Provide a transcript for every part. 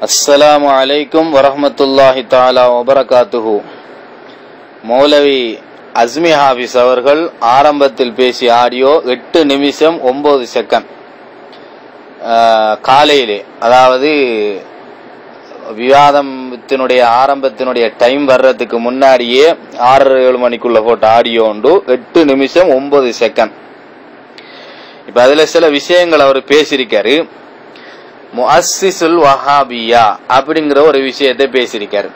அஸ்ஸலாமு அலைக்கும் வரஹ்மத்துல்லாஹி தஆலா வபரகாத்துஹு. மௌலவி அஸ்மி ஹாஃபிஸ் அவர்கள் ஆரம்பத்தில் பேசிய ஆடியோ 8 நிமிஷம் 9 செகண்ட் காலையிலே, அதாவது விவாதத்தினுடைய ஆரம்பத்தினுடைய டைம் வர்றதுக்கு முன்னாடியே 6-7 மணிக்குள்ள போட்ட ஆடியோ உண்டு, 8 நிமிஷம் 9 செகண்ட். இப்ப அதுல சில விஷயங்கள் அவர் பேசியிருக்காரு. முஅஸ்ஸிசுல் வஹாபியா அப்படிங்கிற ஒரு விஷயத்தை பேசியிருக்காரு.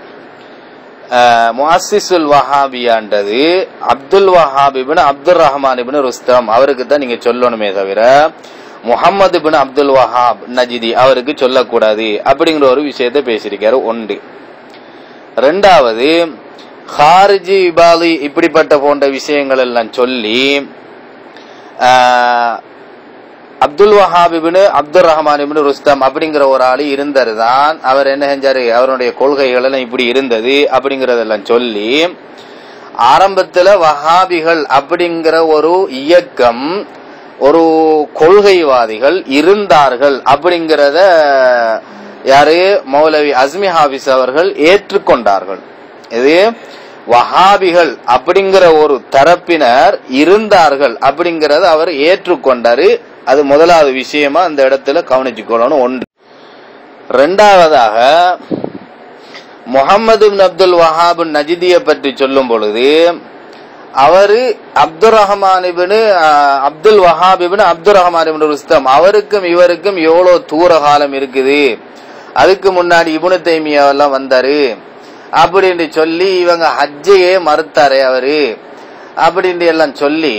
முஅஸ்ஸிசுல் வஹாபியான்றது அப்துல் வஹாப் இப்னு அப்துர் ரஹ்மான் இப்னு ருஸ்தம் அவருக்கு தான் நீங்க சொல்லணுமே தவிர முஹம்மது இப்னு அப்துல் வஹாப் நஜிதி அவருக்கு சொல்லக்கூடாது அப்படிங்கிற ஒரு விஷயத்தை பேசியிருக்காரு. ஒன்று. ரெண்டாவது, ஹாரிஜி இபாலி இப்படிப்பட்ட போன்ற விஷயங்கள் எல்லாம் சொல்லி அப்துல் வஹாப் இப்னு அப்துர் ரஹ்மான் இப்னு ருஸ்தம் அப்படிங்கிற ஒரு ஆளு இருந்தாரு தான். அவர் என்ன செஞ்சாரு, அவருடைய கொள்கைகள் எல்லாம் இப்படி இருந்தது அப்படிங்கறதெல்லாம் சொல்லி ஆரம்பத்துல வஹாபிகள் அப்படிங்கிற ஒரு இயக்கம், ஒரு கொள்கைவாதிகள் இருந்தார்கள் அப்படிங்கிறத யாரு, மௌலவி அஸ்மி ஹாஃபிஸ் அவர்கள் ஏற்றுக்கொண்டார்கள். இது வஹாபிகள் அப்படிங்கிற ஒரு தரப்பினர் இருந்தார்கள் அப்படிங்கறத அவர் ஏற்றுக்கொண்டாரு. அது முதலாவது விஷயமா அந்த இடத்துல கவனிச்சுக்கொள்ளணும். ஒன்று. ரெண்டாவதாக, முஹம்மது இப்னு அப்துல் வஹாப் நஜிதியை பற்றி சொல்லும் பொழுது அவரு அப்துர் ரஹ்மான் இப்னு அப்துல் வஹாப் இப்னு அப்துர் ரஹ்மான் இப்னு ருஸ்தம் அவருக்கும் இவருக்கும் எவ்வளவு தூர காலம் இருக்குது, அதுக்கு முன்னாடி இப்னு தைமியா எல்லாம் வந்தாரு அப்படின்னு சொல்லி இவங்க ஹஜ்ஜையே மறுத்தாரே அவரு அப்படின்னு எல்லாம் சொல்லி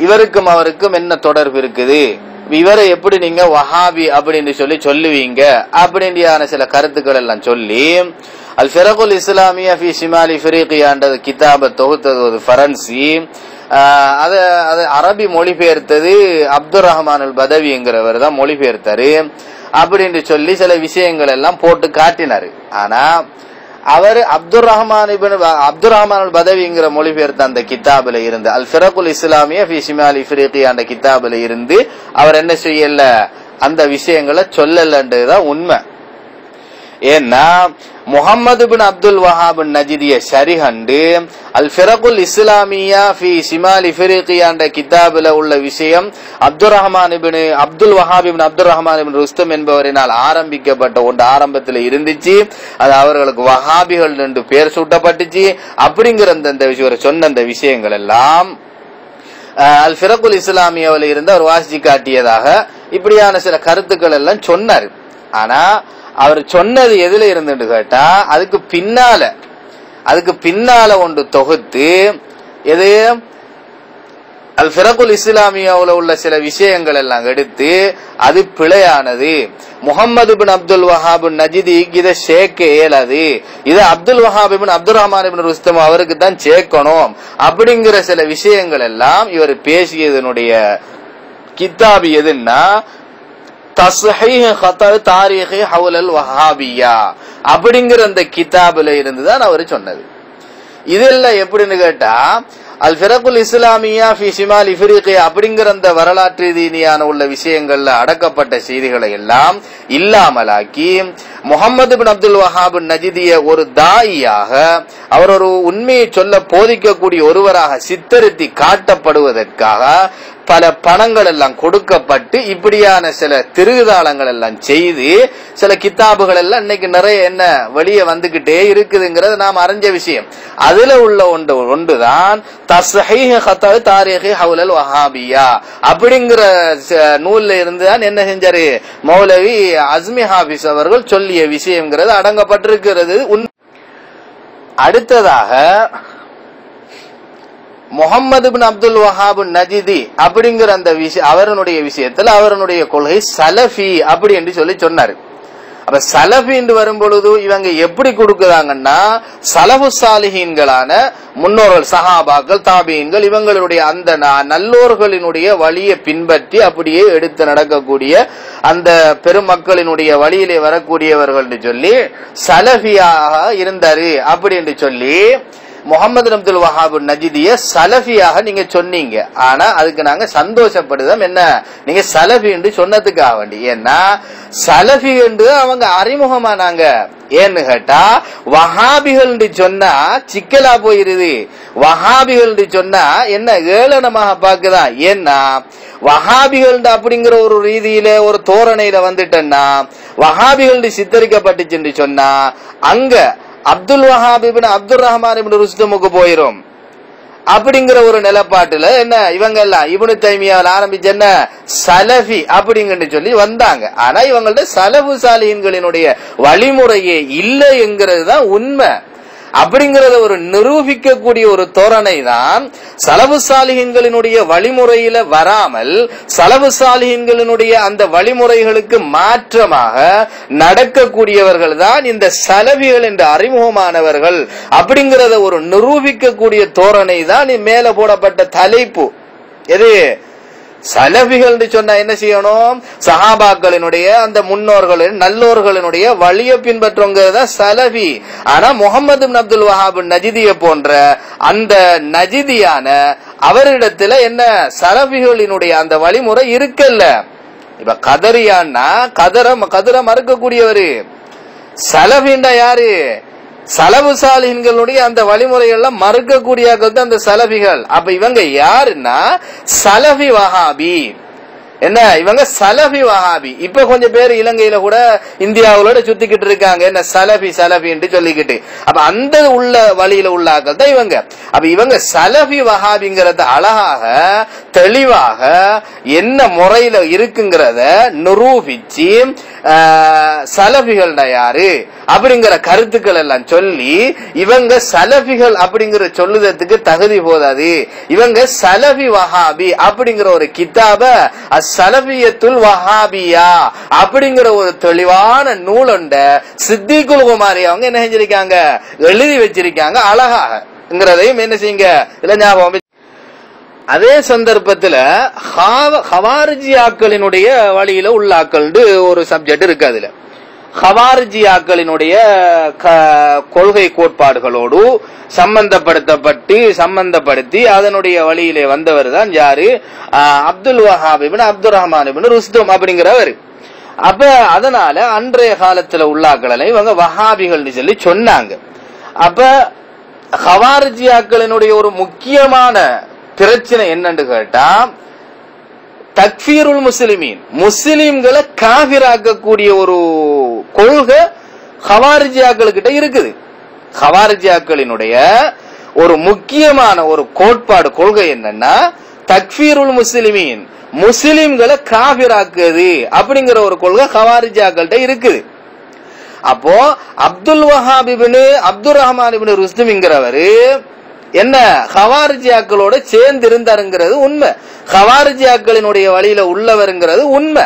இவருக்கும் அவருக்கும் என்ன தொடர்பு இருக்குது, இவரை எப்படி நீங்க வஹாபி அப்படின்னு சொல்லுவீங்க அப்படின்ற சில கருத்துக்கள் எல்லாம் சொல்லி அல் ஃபிரகுல் இஸ்லாமியா ஃபி ஷிமாலி ஃபிரீகியான்றது கிதாபை தொகுத்தது ஃபரன்சி, அது அரபி மொழிபெயர்த்தது அப்துர் ரஹ்மான் அல் பதவிங்கிறவர் தான் மொழிபெயர்த்தாரு அப்படின்னு சொல்லி சில விஷயங்கள் எல்லாம் போட்டு காட்டினாரு. ஆனா அவர் அப்துர் ரஹ்மான் அல் பதவிங்கிற மொழிபெயர்த்த அந்த கிதாபில இருந்து அல் ஃபிரகுல் இஸ்லாமியா ஃபி ஷிமாலி ஃபிரீகியா அந்த கிதாபில இருந்து அவர் என்ன செய்யல, அந்த விஷயங்களை சொல்லலன்றதுதான் உண்மை. ஏன்னா முஹம்மது இப்னு அப்துல் வஹாப் நஜிதிய ஷரிஹண்டு அல் ஃபிரகுல் இஸ்லாமியா ஃபி ஷிமாலி ஃபிரீகியா என்ற கிதாபில உள்ள விஷயம் அப்துல் வஹாப் இப்னு அப்துர் ரஹ்மான் இப்னு ருஸ்தம் என்பவரினால் ஆரம்பிக்கப்பட்ட ஒன்று ஆரம்பத்தில் இருந்துச்சு. அது அவர்களுக்கு வஹாபிகள் என்று பெயர் சூட்டப்பட்டுச்சு அப்படிங்கிற அந்த சொன்ன அந்த விஷயங்கள் எல்லாம் அல் ஃபிரகுல் இஸ்லாமியாவில் இருந்து அவர் வாசிச்சு காட்டியதாக இப்படியான சில கருத்துக்கள் எல்லாம் சொன்னார். ஆனா அவர் சொன்னது எதுல இருந்து கேட்டா அதுக்கு பின்னால ஒன்று தொகுத்து எது அல் ஃபிரகுல் இஸ்லாமியாவுல உள்ள சில விஷயங்கள் எல்லாம் எடுத்து அது பிழையானது, முஹம்மது இப்னு அப்துல் வஹாப் நஜிதி இதை சேர்க்க இயலாது, இதை அப்துல் வஹாப் இப்னு அப்துர் ரஹ்மான் இப்னு ருஸ்தம் அவருக்கு தான் சேர்க்கணும் அப்படிங்கிற சில விஷயங்கள் எல்லாம் இவர் பேசியதனுடைய கிதாபு எதுன்னா தஸ்ஹீஹ் கதா தாரீஹி ஹவுலல் வஹாபியா அப்படிங்கிற அந்த கிதாபுல இருந்துதான் அவர் சொன்னது. இதெல்லாம் எப்படின்னு கேட்டா அல் ஃபிரகுல் இஸ்லாமியா ஃபி ஷிமாலி ஃபிரீகியா அப்படிங்கிற அந்த வரலாற்று ரீதியான உள்ள விஷயங்கள்ல அடக்கப்பட்ட செய்திகளை எல்லாம் இல்லாமலாக்கி முஹம்மது இப்னு அப்துல் வஹாப் நஜிதிய ஒரு தாயியாக, அவர் ஒரு உண்மையை சொல்ல போதிக்கக்கூடிய ஒருவராக சித்தரித்து காட்டப்படுவதற்காக பல பணங்கள் எல்லாம் கொடுக்கப்பட்டு இப்படியான சில திருதாளங்கள் எல்லாம் செய்து சில கிதாபுகள் எல்லாம் இன்னைக்கு நிறைய என்ன வெளியே வந்துகிட்டே இருக்குதுங்கிறது நாம் அறிஞ்ச விஷயம். அதுல உள்ள ஒன்றுதான் தஸ்ஹீஹ் கதா தாரீஹி ஹவுலல் வஹாபியா அப்படிங்கிற நூல்ல இருந்து தான் என்ன செஞ்சாரு, மௌலவி அஸ்மி ஹாஃபிஸ் அவர்கள் சொல்லிய விஷயம்ங்கிறது அடங்கப்பட்டிருக்கிறது. அடுத்ததாக முஹம்மது இப்னு அப்துல் வஹாப் நஜிதி அப்படிங்கிற அந்த அவருடைய விஷயத்துல அவருடைய கொள்கை சலஃபி அப்படி என்று சொன்னாரு. அப்ப சலஃபி என்று வரும் பொழுது இவங்க எப்படி கொடுக்குறாங்கன்னா சலஃபு சாலிஹீன்களான முன்னோர்கள், சஹாபாக்கள், தாபீன்கள் இவங்களுடைய அந்த நல்லோர்களினுடைய வழியை பின்பற்றி அப்படியே எடுத்து நடக்கக்கூடிய அந்த பெருமக்களினுடைய வழியிலே வரக்கூடியவர்கள் சொல்லி சலஃபியாக இருந்தாரு அப்படி என்று சொல்லி முகமது அப்துல் வஹாப் நஜிதிய சலஃபியாக நீங்க சொன்னீங்க. ஆனா அதுக்கு நாங்க சந்தோஷப்படுதோம். என்ன நீங்க சலஃபி என்று சொன்னதுக்காக வேண்டி. ஏன்னா சலஃபி என்று அவங்க அறிமுகமானாங்க. ஏன்னு கேட்டா வஹாபிகள் சொன்னா சிக்கலா போயிருது. வஹாபிகள் சொன்னா என்ன ஏளனமாக பாக்குதா. ஏன்னா வஹாபிகள் அப்படிங்கிற ஒரு ரீதியில ஒரு தோரணையில வந்துட்டேன்னா வஹாபிகள் சித்தரிக்கப்பட்டுச்சு சொன்னா அங்க அப்துல் வஹாப் இப்னு அப்துல் ரஹ்மான் இப்னு ருஸ்தமுக்கு போயிரும். அப்படிங்கிற ஒரு நிலப்பாட்டுல என்ன இவங்க எல்லாம் இப்னு தைமியாவில் ஆரம்பிச்சு என்ன சலஃபி அப்படிங்கன்னு சொல்லி வந்தாங்க. ஆனா இவங்கள்ட்ட சலஃபு சாலிஹீன்களினுடைய வழிமுறையே இல்லை என்கிறது தான் உண்மை. அப்படிங்கறத ஒரு நிரூபிக்கக்கூடிய ஒரு தோரணை தான் சலஃபு சாலிஹீன்களினுடைய வழிமுறையில வராமல் சலஃபு சாலிஹீன்களினுடைய அந்த வழிமுறைகளுக்கு மாற்றமாக நடக்கக்கூடியவர்கள் தான் இந்த சலஃபிகள் என்ற அறிமுகமானவர்கள். அப்படிங்கறத ஒரு நிரூபிக்கக்கூடிய தோரணை தான் மேல போடப்பட்ட தலைப்பு. எது சலஃபிகள் சொன்னா என்ன செய்யணும்? சஹாபாக்களினுடைய அந்த முன்னோர்களின் நல்லோர்களினுடைய வழியை பின்பற்றுங்கிறத சலஃபி. ஆனா முகமது பின் அப்துல் வஹாப் நஜிதிய போன்ற அந்த நஜிதியான அவரிடத்துல என்ன சலஃபிகளினுடைய அந்த வழிமுறை இருக்கல்ல. இப்ப கதரியான்னா கதர மறுக்கக்கூடியவரு. சலஃபின்னா யாரு? சலஃபு சாலிஹீன்களுடைய அந்த வழிமுறைகள்லாம் மறுக்கக்கூடிய அந்த சலஃபிகள். அப்ப இவங்க யாருன்னா சலஃபி வஹாபி. என்ன இவங்க சலஃபி வஹாபி. இப்ப கொஞ்சம் பேர் இலங்கையில கூட இந்தியாவோட சுத்திக்கிட்டு இருக்காங்க. என்ன சலஃபி சலஃபி சொல்லிக்கிட்டு. அப்ப அந்த உள்ள வழியில உள்ளாக்கள் தான் இவங்க. அப்ப இவங்க சலஃபி வஹாபிங்கிறத அழகாக தெளிவாக என்ன முறையில இருக்குங்கிறத நிரூபிச்சு சலஃபிகள் யாரு அப்படிங்கிற கருத்துக்கள் எல்லாம் சொல்லி இவங்க சலஃபிகள் அப்படிங்கிற சொல்லுதத்துக்கு தகுதி போதாது. இவங்க சலஃபி வஹாபி அப்படிங்கிற ஒரு கிதாப சலஃபியத்துல் வஹாபியா அப்படிங்கிற ஒரு தெளிவான நூலுண்ட சித்திகுல் குமாரி அவங்க என்ன செஞ்சிருக்காங்க எழுதி வச்சிருக்காங்க அழகாகங்கிறதையும் என்ன செய்யுங்க இல்ல ஞாபகம். அதே சந்தர்ப்பத்துல ஹவாரிஜியாக்களினுடைய வழியில உள்ளாக்கள் ஒரு சப்ஜெக்ட் இருக்கு. அதுல ஹவாரிஜியாக்களினுடைய கொள்கை கோட்பாடுகளோடு சம்பந்தப்படுத்தி அதனுடைய வழியிலே வந்தவர் தான் யாரு? அப்துல் வஹாப் இப்னு அப்துல் ரஹ்மான் இப்னு ருஸ்தம் அப்படிங்கிறவர். அப்ப அதனால அன்றைய காலத்துல உள்ளாக்களை இவங்க வஹாபிகள் சொல்லி சொன்னாங்க. அப்ப ஹவாரிஜியாக்களினுடைய ஒரு முக்கியமான பிரச்சனை என்னன்னு கேட்டா தக்ஃபீருல் முஸ்லிமீன், முஸ்லிம்களை காஃபிராக்கக்கூடிய ஒரு கொள்கை ஹவாரிஜியாக்களுக்கிட்ட இருக்குது. ஹவாரிஜியாக்களினுடைய ஒரு முக்கியமான ஒரு கோட்பாடு கொள்கை என்னன்னா தக்ஃபீருல் முஸ்லிமீன், முஸ்லிம்களை காஃபிராக்குது அப்படிங்கிற ஒரு கொள்கை ஹவாரிஜியாக்கள்கிட்ட இருக்குது. அப்போ அப்துல் வஹாப் இப்னு அப்துல் ரஹ்மான் இப்னு ருஸ்தம்ங்கிறவரு என்ன ஹவாரிஜியாக்களோட சேர்ந்து இருந்தாருங்கிறது உண்மை. ஹவாரிஜியாக்களினுடைய வழியில உள்ளவருங்கிறது உண்மை.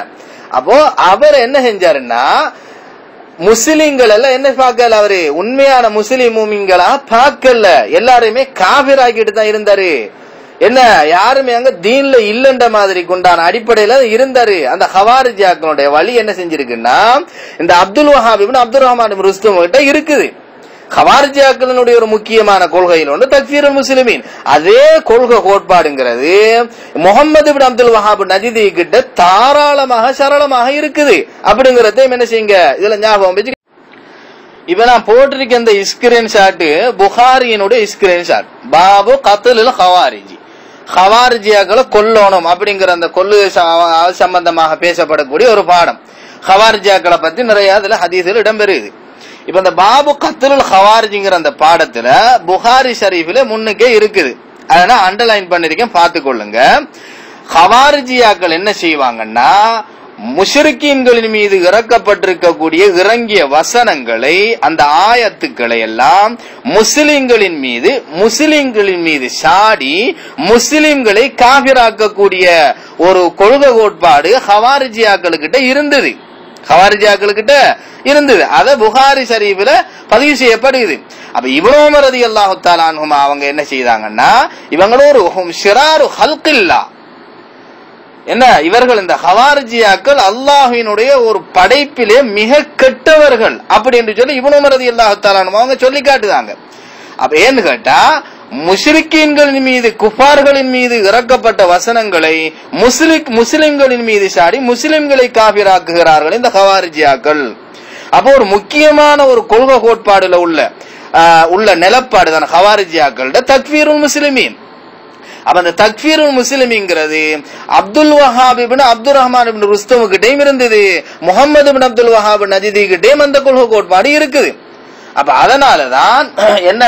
அப்போ அவர் என்ன செஞ்சாருன்னா முஸ்லிம்கள் எல்லாம் என்ன பார்க்கல, அவரு உண்மையான முஸ்லிம் மூமின்களா பார்க்கல, எல்லாருமே காபிராக்கிட்டு தான் இருந்தாரு. என்ன யாருமே அங்க தீன்ல இல்லன்ற மாதிரி கொண்டான அடிப்படையில இருந்தாரு. அந்த ஹவாரிஜியாக்களுடைய வழி என்ன செஞ்சிருக்குன்னா இந்த அப்துல் வஹாப் இப்னு அப்துல் ரஹ்மான் இப்னு ருஸ்தம் கிட்ட இருக்குது. ஹவாரிஜியாக்களினுடைய ஒரு முக்கியமான கொள்கையில் ஒன்று தக்ஃபீருல் முஸ்லிமீன். அதே கொள்கை கோட்பாடுங்கிறது முகமது இப்னு அப்துல் வஹாப் நஜிதி கிட்ட தாராளமாக சரளமாக இருக்குது. அப்படிங்கறத என்ன செய்யுங்க இதுல ஞாபகம் வச்சு. இப்ப நான் போட்டிருக்க இந்த ஸ்கிரீன்ஷாட் புகாரியினுடைய ஸ்கிரீன்ஷாட். பாபு கத்லுல் ஹவாரிஜி, ஹவாரிஜியாக்களை கொல்லணும் அப்படிங்கிற அந்த கொல்லு சம்பந்தமாக பேசப்படக்கூடிய ஒரு பாடம். ஹவாரிஜியாக்களை பத்தி நிறைய அதுல ஹதீஸ்ல இடம்பெறுது. இப்ப இந்த பாபு கத்லுல் ஹவாரிஜிங்கிற அந்த பாடத்துல புகாரி ஷரீஃப்ல முன்னுக்கே இருக்குது. அதனால அண்டர்லைன் பண்ணிருக்கேன், பார்த்துக்கொள்ளுங்க. ஹவாரிஜியாக்கள் என்ன செய்வாங்கன்னா முஷ்ரிக்கீன்களின் மீது இறக்கப்பட்டிருக்கக்கூடிய இறங்கிய வசனங்களை அந்த ஆயத்துக்களை எல்லாம் முஸ்லிம்களின் மீது சாடி முஸ்லிம்களை காபிராக்கக்கூடிய ஒரு கொள்கை கோட்பாடு ஹவாரிஜியாக்களுக்கிட்ட இருந்தது. அத புகாரி ஷரீஃப்ல பதிவு செய்யப்படுகிறது. அப்ப இப்னு உமர் ரலியல்லாஹு தஆலா அன்ஹுமா அவங்க என்ன செய்தாங்கன்னா இவங்களும் ஒரு ஷிராரு ஹல்கில்லா, என்ன இவர்கள் இந்த ஹவாரிஜியாக்கள் அல்லாஹ்வினுடைய ஒரு படைப்பிலே மிக கெட்டவர்கள் அப்படி என்று சொல்லி இப்னு உமர் ரலியல்லாஹு தஆலா அன்ஹு அவங்க சொல்லி காட்டுதாங்க. அப்ப ஏன்னு கேட்டா முஷ்ரிக்கீன்களின் மீது குஃபார்களின் மீது இறக்கப்பட்ட வசனங்களை முஸ்லிம்களின் மீது சாடி முஸ்லிம்களை காபிராக்குகிறார்கள் இந்த ஹவாரிஜியாக்கள். அப்போ ஒரு முக்கியமான ஒரு கொள்கை கோட்பாடுல உள்ள நிலப்பாடு தான் ஹவாரிஜியாக்களோட தக்ஃபீருல் முஸ்லிமீன். அப்ப அந்த தக்ஃபீருல் முஸ்லிம்ங்கிறது அப்துல் வஹாப் இப்னு அப்துர் ரஹ்மான் இப்னு ருஸ்தம் கிட்டேயும் இருந்தது, முஹம்மது இப்னு அப்துல் வஹாப் நஜ்தி கிட்டேயும் அந்த கொள்கை கோட்பாடு இருக்குது. அப்ப அதனாலதான் என்ன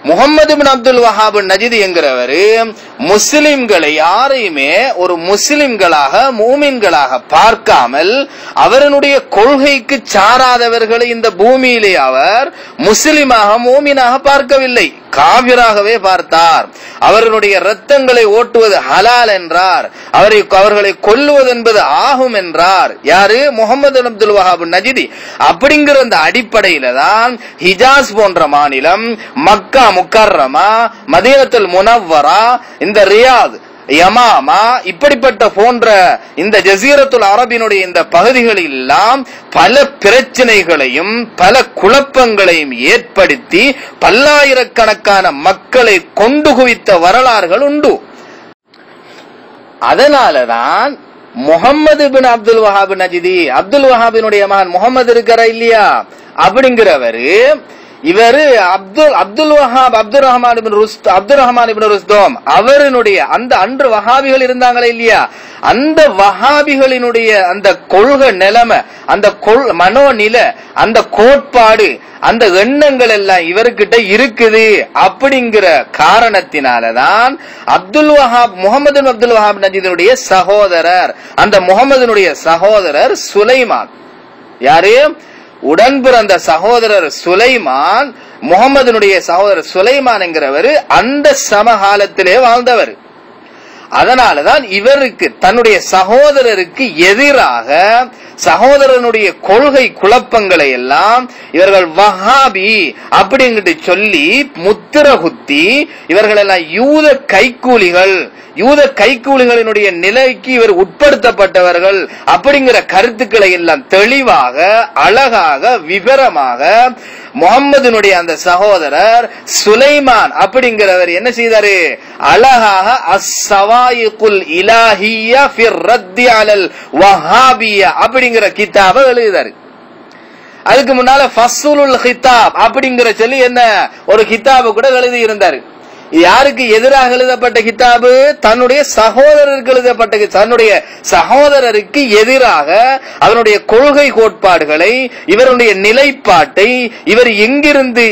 முஹம்மது இப்னு அப்துல் வஹாப் நஜ்தி என்கிறவர் முஸ்லிம்களை யாரையுமே ஒரு முஸ்லிம்களாக மூமின்களாக பார்க்காமல் அவருடைய கொள்கைக்கு சாராதவர்களை இந்த பூமியிலே அவர் முஸ்லிமாக மூமினாக பார்க்கவில்லை, காபிராகவே பார்த்தார். அவர்களுடைய இரத்தங்களை ஓட்டுவது ஹலால் என்றார், அவர்களை கொல்லுவது என்பது ஆகும் என்றார். யாரு? முஹம்மது அப்துல் வஹாப் நஜ்தி. அப்படிங்கிற அந்த அடிப்படையில தான் ஹிஜாஸ் போன்ற மாநிலம், மக்கா முக்கர்ரமா, மதீனத்துல் முனவ்வரா, இந்த ரியாத், யமாமா, இப்படிப்பட்ட போன்ற இந்த ஜசீரத்துல் அரபினுடைய இந்த பகுதிகளில் எல்லாம் பல பிரச்சனைகளையும் பல குழப்பங்களையும் ஏற்படுத்தி பல்லாயிரக்கணக்கான மக்களை கொண்டு குவித்த வரலாறுகள் உண்டு. அதனாலதான் முஹம்மது பின் அப்துல் வஹாப் நஜ்தி, அப்துல் வஹாபினுடைய மகன் முகமது இருக்கிற இல்லையா, அப்படிங்கிறவரு இவரு அப்துல் வஹாப் அப்துர் ரஹ்மான் இப்னு ருஸ்தம் அவருடைய அந்த அன்று வஹாபிகள் இருந்தாங்களே இல்லையா, அந்த வஹாபிகளினுடைய அந்த கொள்கை நிலைமை, அந்த மனோநில, அந்த கோட்பாடு, அந்த எண்ணங்கள் எல்லாம் இவர்கிட்ட இருக்குது. அப்படிங்கிற காரணத்தினாலதான் அப்துல் வஹாப் முகமது அப்துல் வஹாப் நஜ்தியுடைய சகோதரர், அந்த முகமதுனுடைய சகோதரர் சுலைமான், யாரு? உடன் பிறந்த சகோதரர் சுலைமான், முகமதுனுடைய சகோதரர் சுலைமான் என்கிறவர் அந்த சமகாலத்திலே வாழ்ந்தவர். அதனாலதான் இவருக்கு தன்னுடைய சகோதரருக்கு எதிராக சகோதரனுடைய கொள்கை குழப்பங்களை எல்லாம் இவர்கள் வஹாபி அப்படிங்கிட்டு சொல்லி முத்திர குத்தி இவர்கள் எல்லாம் யூத கைக்கூலிகளினுடைய நிலைக்கு இவர் உட்படுத்தப்பட்டவர்கள் அப்படிங்கிற கருத்துக்களை எல்லாம் தெளிவாக அழகாக விவரமாக முகம்மதுனுடைய அந்த சகோதரர் சுலைமான் அப்படிங்கிறவர் என்ன செய்தாரு? அழகாக அஸ்ஸவாயிகுல் இலாஹிய்யா ஃபிர் ரத்தி அலல் வஹாபிய்யா அப்படிங்கிற கிதாபை எழுதினாரு. அதுக்கு முன்னால ஃபஸ்லுல் கிதாப் அப்படிங்கிற சொல்லி என்ன ஒரு கிதாபு கூட எழுதி இருந்தாரு. யாருக்கு எதிராக எழுதப்பட்ட கிதாபு? தன்னுடைய சகோதரருக்கு எழுதப்பட்ட, தன்னுடைய சகோதரருக்கு எதிராக அவருடைய கொள்கை கோட்பாடுகளை, இவருடைய நிலைப்பாட்டை, இவர் எங்கிருந்து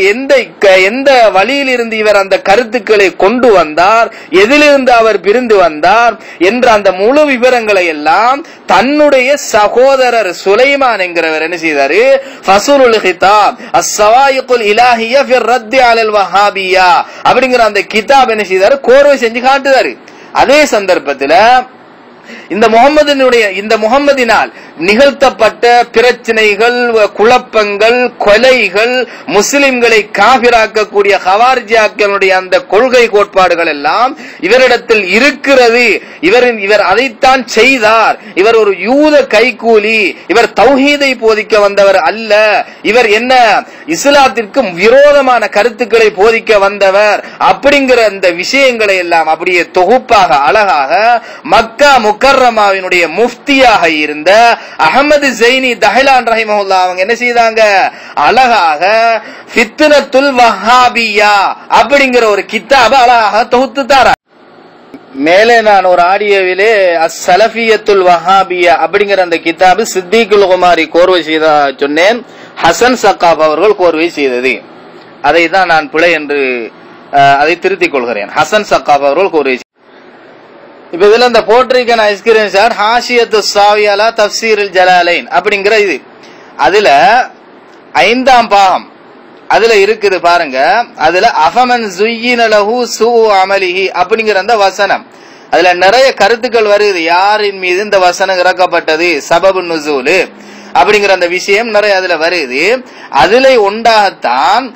எந்த வழியில் இருந்து இவர் அந்த கருத்துக்களை கொண்டு வந்தார், எதிலிருந்து அவர் பிரிந்து வந்தார் என்ற அந்த முழு விவரங்களை எல்லாம் தன்னுடைய சகோதரர் சுலைமான் என்கிறவர் என்ன செய்தாரு? ஃபஸ்லுல் கிதாப் அஸ்ஸவாயிகுல் இலாஹிய்யா ஃபிர் ரத்தி அலல் வஹாபிய்யா அப்படிங்கிற அந்த கிதாப் என்ன செய்தாரு? கோர்வை செஞ்சு காட்டுதாரு. அதே சந்தர்ப்பத்தில் இந்த முகம்மதினால் நிகழ்த்தப்பட்ட பிரச்சனைகள், குழப்பங்கள், கொலைகள், முஸ்லிம்களை காபிராக்கக்கூடிய ஹவாரிஜியாக்களுடைய அந்த கொள்கை கோட்பாடுகள் எல்லாம் இவரிடத்தில் இருக்கிறது. இவர் அதைத்தான் செய்தார். இவர் ஒரு யூத கைக்கூலி, இவர் தௌஹீதை போதிக்க வந்தவர் அல்ல, இவர் என்ன இஸ்லாத்திற்கு விரோதமான கருத்துக்களை போதிக்க வந்தவர் அப்படிங்கிற அந்த விஷயங்களை எல்லாம் அப்படியே தொகுப்பாக அழகாக மக்கா முக்கர்ரமாவினுடைய முஃப்தியாக இருந்த அஹமது ஜைனி தஹ்லான் ரஹிமஹுல்லாஹ் அவங்க என்ன செய்தாங்க? அழகாக ஃபித்னத்துல் வஹாபிய்யா அப்படிங்கிற ஒரு கிதாபை அழகாக தொகுத்து தாரா. மேலே நான் ஒரு ஆடியோவிலே அஸ்ஸலஃபியத்துல் வஹாபிய்யா அப்படிங்கிற அந்த கிதாபு சித்திகுல் குமாரி கோர்வை செய்த சொன்னேன். ஹசன் சக்காப் அவர்கள் கோர்வை செய்தது. அதை தான் நான் பிழை என்று அதை திருத்திக் கொள்கிறேன். ஹசன் சக்காப் அவர்கள் கோர்வை. இப்ப இதுல இந்த போட்டிருக்க நான் ஸ்கிரீன் ஷாட் ஹாஷியத்து சாவியாலா தஃப்சீருல் ஜலாலைன் அப்படிங்கிற இது, அதுல 5ஆம் பாகம் அதுல இருக்குது பாருங்க. அதுல அஃபமன் ஸுய்யின லஹு ஸூஉ அமலிஹி அப்படிங்கிற அந்த வசனம், அதுல நிறைய கருத்துக்கள் வருது. யாரின் மீது இந்த வசனம் இறக்கப்பட்டது, சபபுன் நுஸூல் அப்படிங்கிற அந்த விஷயம் நிறைய அதுல வருது. அதுல ஒன்றாகத்தான்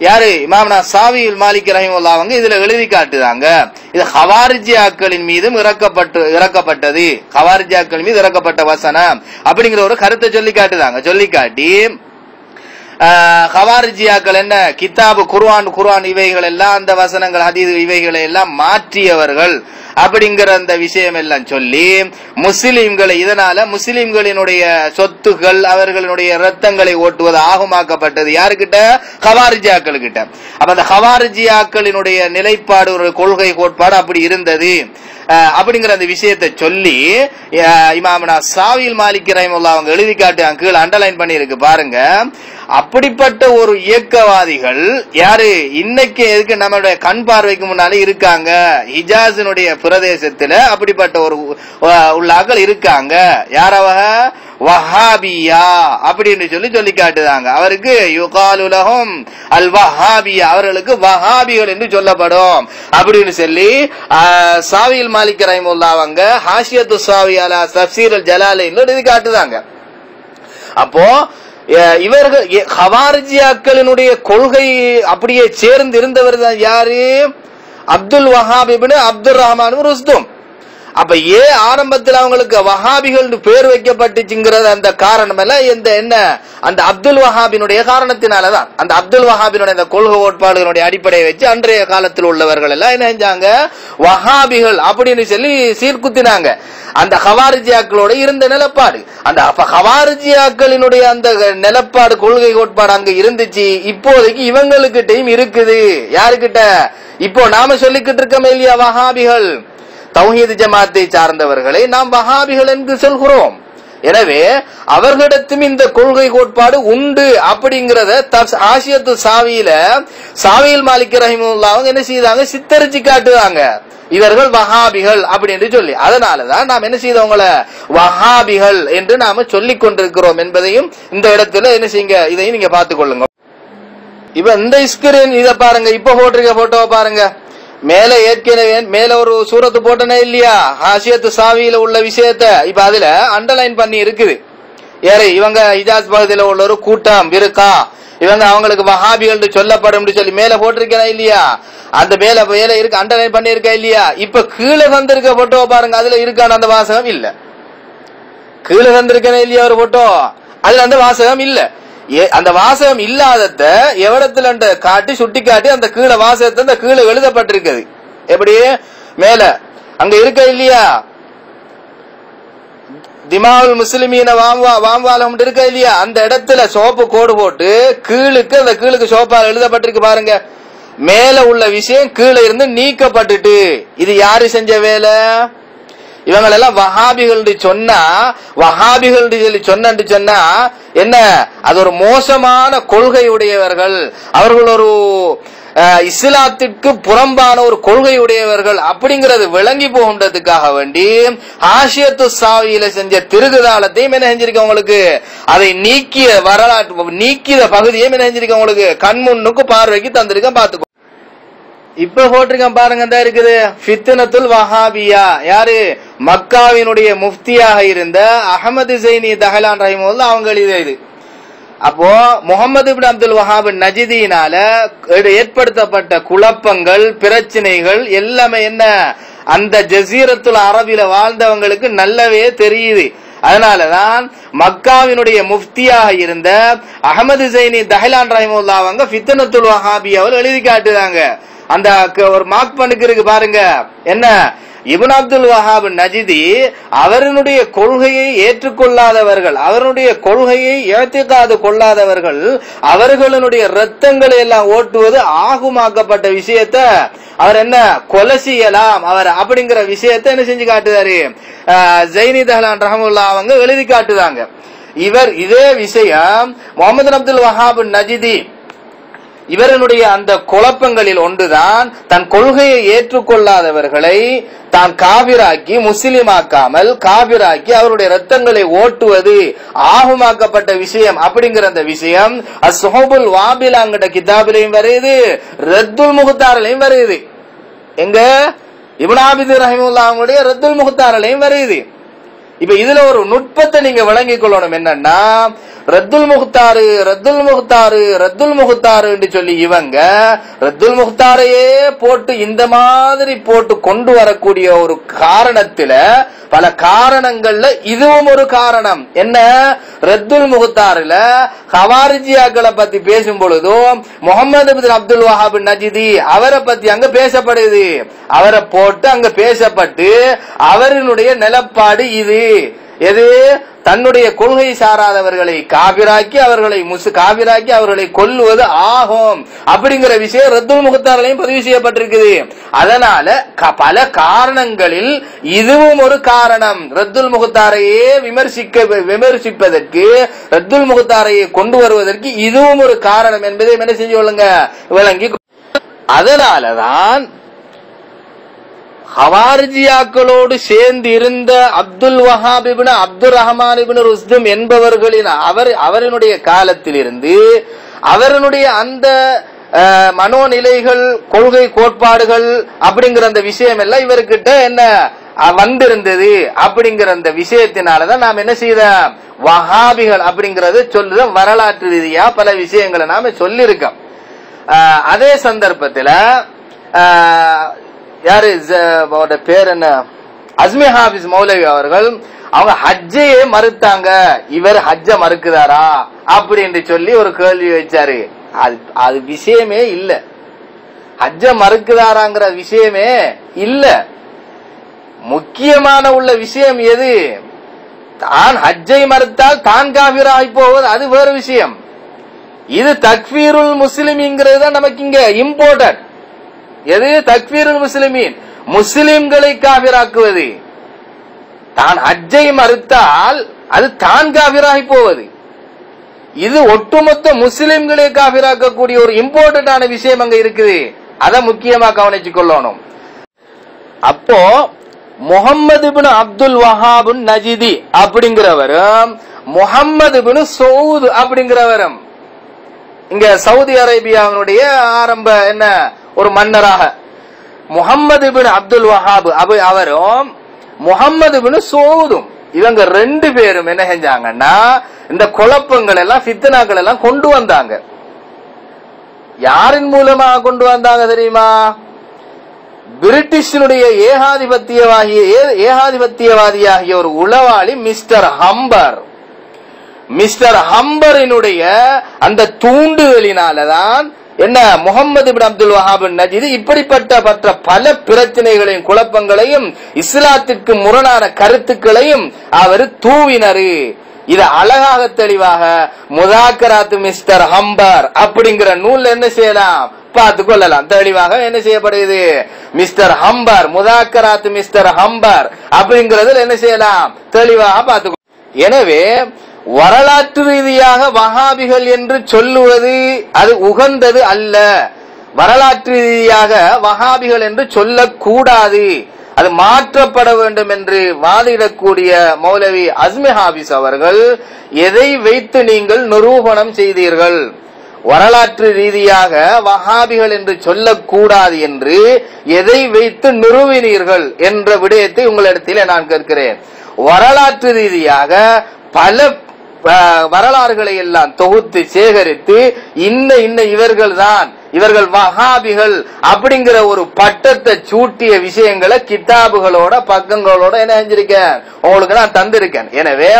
யாரு இமாம் சாவியுல் மாலிக் ரஹிமஹுல்லாஹ் அவங்க இதுல எழுதி காட்டுறாங்க. இது ஹவாரிஜியாக்களின் மீதும் இறக்கப்பட்டது, ஹவாரிஜியாக்கள் மீது இறக்கப்பட்ட வசனம் அப்படிங்கிற ஒரு கருத்தை சொல்லி காட்டுறாங்க. சொல்லி காட்டி ஹவாரிஜியாக்கள் என்ன கிதாபு குர்ஆன் இவைகள் எல்லாம் அந்த வசனங்கள் ஹதீஸ் இவைகளை எல்லாம் மாற்றியவர்கள் அப்படிங்கிற அந்த விஷயம் எல்லாம் சொல்லி முஸ்லிம்களை இதனால முஸ்லிம்களினுடைய சொத்துகள் அவர்களுடைய ரத்தங்களை ஓட்டுவது ஆகுமாக்கப்பட்டது யாருக்கிட்ட? ஹவாரிஜியாக்கள் கிட்ட. அப்ப அந்த ஹவாரிஜியாக்களினுடைய நிலைப்பாடு ஒரு கொள்கை கோட்பாடு அப்படி இருந்தது அப்படிங்கிற அந்த விஷயத்தை சொல்லி இமாம்னா சாவில் மாலிக் ரஹிமஹுல்லாஹ் அவங்க எழுதி காட்டு கீழே அண்டர்லைன் பண்ணி இருக்கு பாருங்க. அப்படிப்பட்ட ஒரு இயக்கவாதிகள் யாரு இன்னைக்கு எதுக்கு நம்மளுடைய கண் பார்வைக்கு முன்னாலே இருக்காங்க. ஹிஜாஸினுடைய பிரதேசத்துல அப்படிப்பட்ட ஒரு உள்ளாக்கள் இருக்காங்க. யாரவக? வஹாபியா அப்படின்னு சொல்லி காட்டுதாங்க. அவருக்கு யுகாலு லஹும் அல் வஹாபியா, அவர்களுக்கு வஹாபிகள் என்று சொல்லப்படும் அப்படின்னு சொல்லி சாவில் மாலிக் ரஹிமஹுல்லாஹ் அவங்க ஹாஷியத்து சாவி அலா தஃப்சீர் அல் ஜலாலைன்ல எழுதி காட்டுதாங்க. அப்போ இவர்கள் ஹவாரிஜியாக்களினுடைய கொள்கை அப்படியே சேர்ந்து இருந்தவர் தான் யாரு? அப்துல் வஹாப் இப்னு அப்துர் ரஹ்மான் ருஸ்தும். அப்ப ஆரம்பத்தில் அவங்களுக்கு வஹாபிகள் பேர் வைக்கப்பட்டுச்சுங்கிறது அந்த காரணம் எல்லாம் என்ன அந்த அப்துல் வஹாபினுடைய காரணத்தினாலதான். அந்த அப்துல் வஹாபினுடைய அந்த கொள்கை கோட்பாடுகளுடைய அடிப்படையை வச்சு அன்றைய காலத்தில் உள்ளவர்கள் எல்லாம் என்ன செஞ்சாங்க? வஹாபிகள் அப்படின்னு சொல்லி சீர்குத்தினாங்க. அந்த ஹவாரிஜியாக்களோட இருந்த நிலப்பாடு, அந்த ஹவாரிஜியாக்களினுடைய அந்த நிலப்பாடு கொள்கை கோட்பாடு அங்க இருந்துச்சு. இப்போதைக்கு இவங்களுக்கிட்டையும் இருக்குது. யாருக்கிட்ட? இப்போ நாம சொல்லிக்கிட்டு இருக்கோமே இல்லையா, வஹாபிகள் தௌஹீத் ஜமாத்தை சார்ந்தவர்களை நாம் வஹாபிகள் என்று சொல்கிறோம். எனவே அவர்களிடத்தும் இந்த கொள்கை கோட்பாடு உண்டு அப்படிங்கறத ஆஷியத்து சாவியில் மாலிக் ரஹிமஹுல்லாஹ் என்ன செய்தாங்க? சித்தரிச்சு காட்டுவாங்க. இவர்கள் வஹாபிகள் அப்படின்னு சொல்லி. அதனாலதான் நாம் என்ன செய்தவங்கள வஹாபிகள் என்று நாம சொல்லிக் கொண்டிருக்கிறோம் என்பதையும் இந்த இடத்துல என்ன செய்யுங்க, இதையும் நீங்க பார்த்துக் கொள்ளுங்க. இப்ப இந்த ஸ்கிரீன் இத பாருங்க, இப்ப போட்டிருக்க போட்டோ பாருங்க. மேல ஏற்கனவே மேல ஒரு சூரத்து போட்டனே இல்லையா, ஹாஷியத்து சாவியில உள்ள விஷயத்த இப்ப அதுல அண்டர்லைன் பண்ணி இருக்குது. யாரு? இவங்க ஹிஜாஸ் பகுதியில உள்ள ஒரு கூட்டம் இருக்கா, இவங்க அவங்களுக்கு வஹாபிகள் சொல்லப்படும் சொல்லி மேல போட்டிருக்கா இல்லையா, அந்த மேல இருக்கு அண்டர்லைன் பண்ணி இருக்கா இல்லையா. இப்ப கீழே வந்திருக்க போட்டோ பாருங்க, அதுல இருக்கான அந்த வாசகம் இல்ல. கீழே வந்திருக்கா இல்லையா ஒரு போட்டோ, அதுல அந்த வாசகம் இல்ல. அந்த வாசகம் இல்லாதத எவடத்துல காட்டி சுட்டி காட்டி அந்த கீழே வாசகத்தை அந்த கீழே எழுதப்பட்டிருக்குது. எப்படி? மேல அங்க இருக்க இல்லையா, திமாவுல் முஸ்லிமீன வாம்வாலம் இருக்க இல்லையா, அந்த இடத்துல சோப்பு கோடு போட்டு கீழுக்கு அந்த கீழுக்கு சோப்பால் எழுதப்பட்டிருக்கு பாருங்க. மேல உள்ள விஷயம் கீழே இருந்து நீக்கப்பட்டுட்டு. இது யாரு செஞ்ச வேலை? இவங்களெல்லாம் வஹாபிகள் சொன்னா, வஹாபிகள் சொல்லி சொன்னா என்ன, அது ஒரு மோசமான கொள்கை உடையவர்கள், அவர்கள் ஒரு இஸ்லாத்திற்கு புறம்பான ஒரு கொள்கை உடையவர்கள் அப்படிங்கறது விளங்கி போகின்றதுக்காக வேண்டி ஹாஷியத்து சாவியில செஞ்ச திருகுதாளத்தையும் என்ன செஞ்சிருக்க உங்களுக்கு, அதை நீக்கிய வரலாற்று நீக்கிய பகுதியையும் என்ன செஞ்சிருக்க உங்களுக்கு கண்முன்னுக்கு பார்வைக்கு தந்திருக்க. பாத்துக்கோ. இப்ப போட்டிருக்கேன் பாருங்க, தான் இருக்குது ஃபித்னத்துல் வஹாபியா. யாரு? மக்காவினுடைய முஃப்தியாக இருந்த அஹமது ஸைனி தஹலான் ரஹிமஹுல்லாஹ் அவங்க எழுதியது. அப்போ முகமது இப்னு அப்துல் வஹாப் நஜ்தியினால ஏற்படுத்தப்பட்ட குழப்பங்கள் பிரச்சனைகள் எல்லாமே என்ன அந்த ஜஸீரத்துல் அரபில வாழ்ந்தவங்களுக்கு நல்லவே தெரியுது. அதனாலதான் மக்காவினுடைய முஃப்தியாக இருந்த அஹமது ஸைனி தஹலான் ரஹிமஹுல்லாஹ் அவங்க ஃபித்னத்துல் வஹாபியாவில் எழுதி காட்டுறாங்க. அந்த ஒரு மார்க் பண்ணுக்கு பாருங்க, என்ன இப்னு அப்துல் வஹாப் நஜ்தி அவருடைய கொள்கையை ஏற்றுக்கொள்ளாதவர்கள், அவருடைய கொள்கையை ஏற்றுக்காது கொள்ளாதவர்கள், அவர்களுடைய ரத்தங்களை எல்லாம் ஓட்டுவது ஆகுமாக்கப்பட்ட விஷயத்த அவர் என்ன கொலை செய்யலாம் அவர் அப்படிங்கிற விஷயத்த என்ன செஞ்சு காட்டுறாரு ஸைனி தஹலான் ரஹ்மத்துல்லாஹி அவங்க எழுதி காட்டுறாங்க. இவர் இதே விஷயம் முகமது அப்துல் வஹாப் நஜ்தி இவருடைய அந்த குழப்பங்களில் ஒன்றுதான் தன் கொள்கையை ஏற்றுக்கொள்ளாதவர்களை தான் காபிராக்கி முஸ்லிமாக்காமல் காபிராக்கி அவருடைய ரத்தங்களை ஓட்டுவது ஆகுமாக்கப்பட்ட விஷயம் அப்படிங்கிற அந்த விஷயம் அஸ்ஹாபுல் வாபிலாங்கிட்ட கிதாபிலையும் வருது, ரத்துல் முஹ்தாரிலையும் வருது. எங்க இப்னு ஆபித் ரஹிமஹுல்லாஹ் அவங்களுடைய ரத்துல் முஹ்தாரிலையும் வருது. இப்ப இதுல ஒரு நுட்பத்தை நீங்க விளங்கிக் கொள்ளணும். என்னன்னா ரத்துல் முஹ்தாரு என்று சொல்லி இவங்க ரத்துல் முஹ்தாரையே போட்டு இந்த மாதிரி போட்டு கொண்டு வரக்கூடிய ஒரு காரணத்துல பல காரணங்கள்ல இதுவும் ஒரு காரணம். என்ன, ரத்துல் முஹ்தார்ல ஹவாரிஜியாக்களை பத்தி பேசும் பொழுதும் முகமது பின் அப்துல் வஹாப் நஜ்தி அவரை பத்தி அங்க பேசப்படுது. அவரை போட்டு அங்க பேசப்பட்டு அவரினுடைய நிலப்பாடு இது எது தன்னுடைய கொள்கை சாராதவர்களை காபிராக்கி அவர்களை கொல்லுவது ஆகும் அப்படிங்கிற விஷயம் ரத்துல் முஹ்தார்லயும் பதிவு செய்யப்பட்டிருக்குது. அதனால பல காரணங்களில் இதுவும் ஒரு காரணம். ரத்துல் முஹ்தாரையே விமர்சிப்பதற்கு ரத்துல் முஹ்தாரையை கொண்டு வருவதற்கு இதுவும் ஒரு காரணம் என்பதை என்ன செஞ்சு கொள்ளுங்க விளங்கி. அதனாலதான் ஹவாரிஜியாக்களோடு சேர்ந்து இருந்த அப்துல் வஹாப் இப்னு அப்துர் ரஹ்மான் இப்னு ருஸ்தும் என்பவர்களின் அவரினுடைய காலத்தில் இருந்து அவருடைய அந்த மனோநிலைகள் கொள்கை கோட்பாடுகள் அப்படிங்கிற அந்த விஷயம் எல்லாம் இவர்கிட்ட என்ன வந்திருந்தது அப்படிங்கிற அந்த விஷயத்தினாலதான் நாம் என்ன செய்தோம் வஹாபிகள் அப்படிங்கறது சொல்லுத வரலாற்று ரீதியா பல விஷயங்களை நாம சொல்லியிருக்கோம். அதே சந்தர்ப்பத்தில் யாரு பேர் என்ன அஸ்மி ஹாபிஸ் மௌலவி அவர்கள் அவங்க ஹஜ்ஜையே மறுத்தாங்க. இவர் ஹஜ்ஜ மறுக்குதாரா அப்படின்னு சொல்லி ஒரு கேள்வி வச்சாரு. அது விஷயமே இல்ல. ஹஜ்ஜ மறுக்குதாராங்கிற விஷயமே இல்ல. முக்கியமான உள்ள விஷயம் எது? தான் ஹஜ்ஜை மறுத்தால் தான் காபிராகி போவது அது வேறு விஷயம். இது தக்ஃபீருல் முஸ்லிம்ங்கிறது தான் நமக்கு இங்க இம்பார்ட்டன்ட். எது தக்ஃபீருல் முஸ்லிமீன் முஸ்லிம்களை காபிராக்குவது. தான் ஹஜ்ஜை மறுத்தால் அது தான் காபிராகி போவது. இது ஒட்டுமொத்த முஸ்லிம்களை காபிராக்கக்கூடிய ஒரு இம்பார்ட்டன்டான விஷயம் அங்க இருக்குது. அதை முக்கியமா கவனிச்சு கொள்ளணும். அப்போ முஹம்மது இப்னு அப்துல் வஹாப் நஜ்தி அப்படிங்கிறவரும் முஹம்மது இப்னு சவுத் அப்படிங்கிறவரும் இங்க சவுதி அரேபியாவினுடைய ஆரம்ப என்ன ஒரு மன்னராக முஹம்மது இப்னு அப்துல் வஹாப் அவரும் முஹம்மது இப்னு சவுதும் இவங்க ரெண்டு பேரும் என்ன செஞ்சாங்கன்னா இந்த குழப்பங்கள் எல்லாம் ஃபித்னாக்கள் எல்லாம் கொண்டு வந்தாங்க. யாரின் மூலமாக கொண்டு வந்தாங்க தெரியுமா? பிரிட்டிஷனுடைய ஏகாதிபத்தியவாதியாகிய ஒரு உளவாளி மிஸ்டர் ஹம்பரினுடைய அந்த தூண்டுதலினாலதான் என்ன முஹம்மது இப்னு அப்துல் வஹாப் நஜ்தி இப்படிப்பட்ட பல பிரச்சனைகளையும் குழப்பங்களையும் இஸ்லாத்திற்கு முரணான கருத்துக்களையும் அவர் தூவினரு. இது அழகாக தெளிவாக முதாக்கராத்து மிஸ்டர் ஹம்பர் அப்படிங்கிற நூல் என்ன செய்யலாம் பார்த்து கொள்ளலாம். தெளிவாக என்ன செய்யப்படுகிறது மிஸ்டர் ஹம்பர் முதாக்கராத்து மிஸ்டர் ஹம்பர் அப்படிங்கறதுல என்ன செய்யலாம் தெளிவாக பார்த்து. எனவே வரலாற்று ரீதியாக வஹாபிகள் என்று சொல்லுவது அது உகந்தது அல்ல. வரலாற்று ரீதியாக வஹாபிகள் என்று சொல்லக்கூடாது. அது மாற்றப்பட வேண்டும் என்று வாதிடக்கூடிய மௌலவி அஸ்மி ஹாபிஸ் அவர்கள் எதை வைத்து நீங்கள் நிரூபணம் செய்தீர்கள்? வரலாற்று ரீதியாக வஹாபிகள் என்று சொல்லக்கூடாது என்று எதை வைத்து நிறுவினீர்கள் என்ற விடயத்தை உங்களிடத்தில் நான் கேட்கிறேன். வரலாற்று ரீதியாக பல வரலாறுகளை எல்லாம் தொகுத்து சேகரித்து இவர்கள் வஹாபிகள் அப்படிங்கிற ஒரு பட்டத்தை சூட்டிய விஷயங்களை கிதாபுகளோட பக்கங்களோட என்ன செஞ்சிருக்கேன் உங்களுக்கு நான் தந்திருக்கேன். எனவே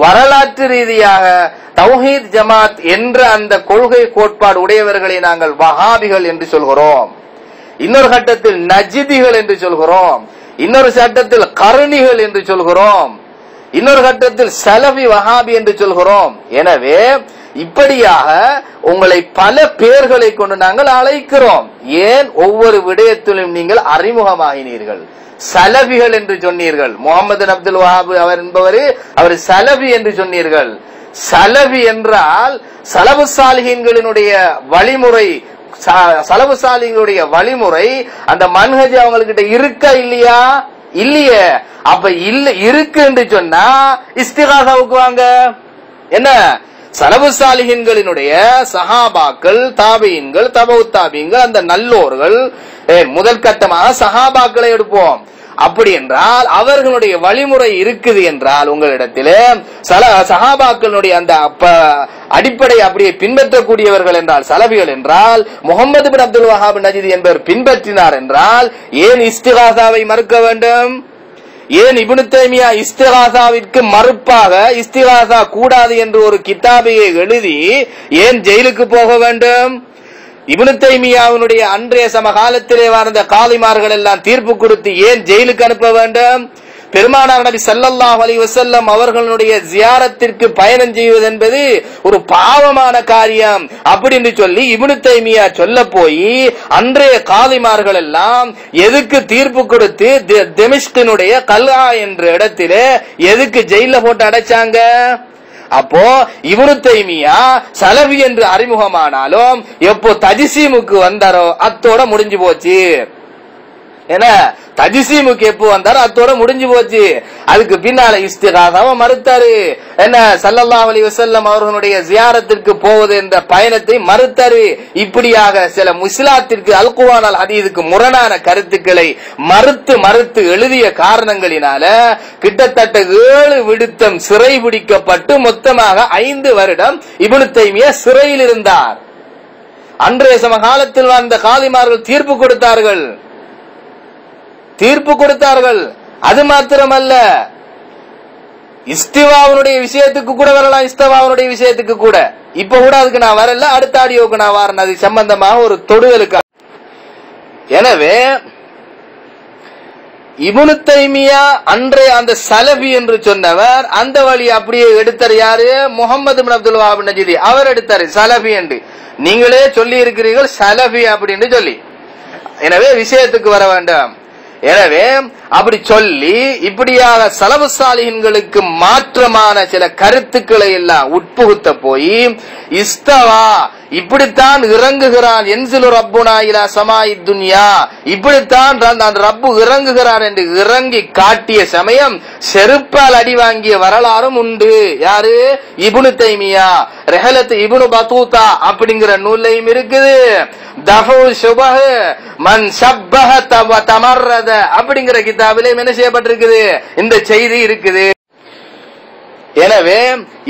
வரலாற்று ரீதியாக தௌஹீத் ஜமாத் என்ற அந்த கொள்கை கோட்பாடு உடையவர்களை நாங்கள் வஹாபிகள் என்று சொல்கிறோம். இன்னொரு கட்டத்தில் நஜ்திகள் என்று சொல்கிறோம். இன்னொரு சட்டத்தில் கர்ணிகள் என்று சொல்கிறோம். இன்னொரு கட்டத்தில் சலபி வஹாபி என்று சொல்கிறோம். எனவே இப்படியாக உங்களை பல பேர்களை கொண்டு நாங்கள் அழைக்கிறோம். ஏன் ஒவ்வொரு விடயத்திலும் நீங்கள் அறிமுகமாகினீர்கள். சலபிகள் என்று சொன்னீர்கள். முகமது அப்துல் வஹாப் அவர் என்பவர் அவர் சலபி என்று சொன்னீர்கள். சலபி என்றால் சலபு சாலிஹீன்களினுடைய வழிமுறை, சலபு சாலிஹீன்களுடைய வழிமுறை அந்த மன்ஹஜ் அவங்ககிட்ட இருக்கா இல்லையா? இல்லையே. அப்ப இல்ல இருக்கு என்று சொன்னா இஸ்திகாசாவுக்கு வாங்க. என்ன சலபு சாலிஹீன்களினுடைய சஹாபாக்கள் தாபீன்கள் தபவு தாபீன்கள் அந்த நல்லோர்கள் முதற்கட்டமாக சஹாபாக்களை எடுப்போம். அப்படி என்றால் அவர்களுடைய வழிமுறை இருக்குது என்றால் உங்களிடத்திலே சஹாபாக்களுடைய அந்த அடிப்படை அப்படியே பின்பற்றக்கூடியவர்கள் என்றால் சலபிகள் என்றால் முகமது பின் அப்துல் வஹாப் நஜ்தி என்பவர் பின்பற்றினார் என்றால் ஏன் இஸ்திகாசாவை மறுக்க வேண்டும்? ஏன் இப்னு தைமியா இஸ்திகாசாவிற்கு மறுப்பாக இஸ்திகாசா கூடாது என்று ஒரு கிதாபையை எழுதி ஏன் ஜெயிலுக்கு போக வேண்டும்? இப்னு தைமியாவினுடைய அன்றைய சமகாலத்திலே வாழ்ந்த காலிமார்கள் எல்லாம் தீர்ப்பு கொடுத்து ஏன் ஜெயிலுக்கு அனுப்ப வேண்டும்? பெருமானார் நபி ஸல்லல்லாஹு அலைஹி வஸல்லம் அவர்களுடைய ஜியாரத்திற்கு பயணம் செய்வது என்பது ஒரு பாவமான காரியம் அப்படின்னு சொல்லி இப்னு தைமியா சொல்ல போய் அன்றைய காலிமார்கள் எல்லாம் எதுக்கு தீர்ப்பு கொடுத்து திமிஷ்கினுடைய கல்ஆ என்ற இடத்திலே எதுக்கு ஜெயில போட்டு அடைச்சாங்க? அப்போ இப்னு தைமியா சலஃபி என்று அறிமுகமானாலும் எப்போ தஜ்சீமுக்கு வந்தாரோ அத்தோட முடிஞ்சு போச்சு. ஏன்னா தஜ்சீமுக்கு எப்போ வந்தாரோ அத்தோட முடிஞ்சு போச்சு. அதுக்கு பின்னால இஸ்திகாசாவை மறுத்தாரு. என்ன ஸல்லல்லாஹு அலைஹி வஸல்லம் அவர்களுடைய ஜியாரத்திற்கு போவது என்ற பயணத்தை மறுத்தாரு. இப்படியாக சில முஸ்லித்திற்கு அல் குர்ஆன் அல் ஹதீஸுக்கு முரணான கருத்துக்களை மறுத்து எழுதிய காரணங்களினால கிட்டத்தட்ட 7 விடுத்தம் சிறை பிடிக்கப்பட்டு மொத்தமாக 5 வருடம் இப்னு தைமியா சிறையில் இருந்தார். அன்றைய சமகாலத்தில் வாழ்ந்த காலிமார்கள் தீர்ப்பு கொடுத்தார்கள். அது மாத்திரமல்ல, இஸ்திவாவுடைய விஷயத்துக்கு கூட வரலாம். இஸ்திவாவுடைய விஷயத்துக்கு கூட இப்ப கூட அதுக்கு நான் வரல, அடுத்த ஆடியோக்கு நான் வரேன், அது சம்பந்தமாக ஒரு தொடுதலுக்கு. எனவே இப்னு தைமியா அன்றைய அந்த சலஃபி என்று சொன்னவர் அந்த வழி அப்படியே எடுத்தார். யாரு? முஹம்மது இப்னு அப்துல் வஹாப் நஜ்தி அவர் எடுத்தாரு சலஃபி என்று. நீங்களே சொல்லி இருக்கிறீர்கள் சலஃபி அப்படின்னு சொல்லி. எனவே விஷயத்துக்கு வர வேண்டாம். எனவே அப்படி சொல்லி இப்படியாக சலஃபு சாலிஹீன்களுக்கு மாற்றமான சில கருத்துக்களை எல்லாம் உட்புகுத்த போய் இஸ்தவா இப்படித்தான் இறங்குகிறான் என்சிலு ரப்புனா இலா சமாஇ துன்யா, இப்படித்தான் அந்த ரப்பு இறங்குகிறான் என்று இறங்கி காட்டிய சமயம் செருப்பால் அடி வாங்கிய வரலாறும் உண்டு. யாரு? இப்னு தைமியா. ரஹலத் இப்னு பத்தூதா அப்படிங்கிற நூலையும் இருக்குது. தஃபு ஷுபஹ மன் ஷப்பஹ தமர்ரத அப்படிங்கிற கிதாபிலே என்ன செய்யப்பட்டிருக்குது, இந்த செய்தி இருக்குது. எனவே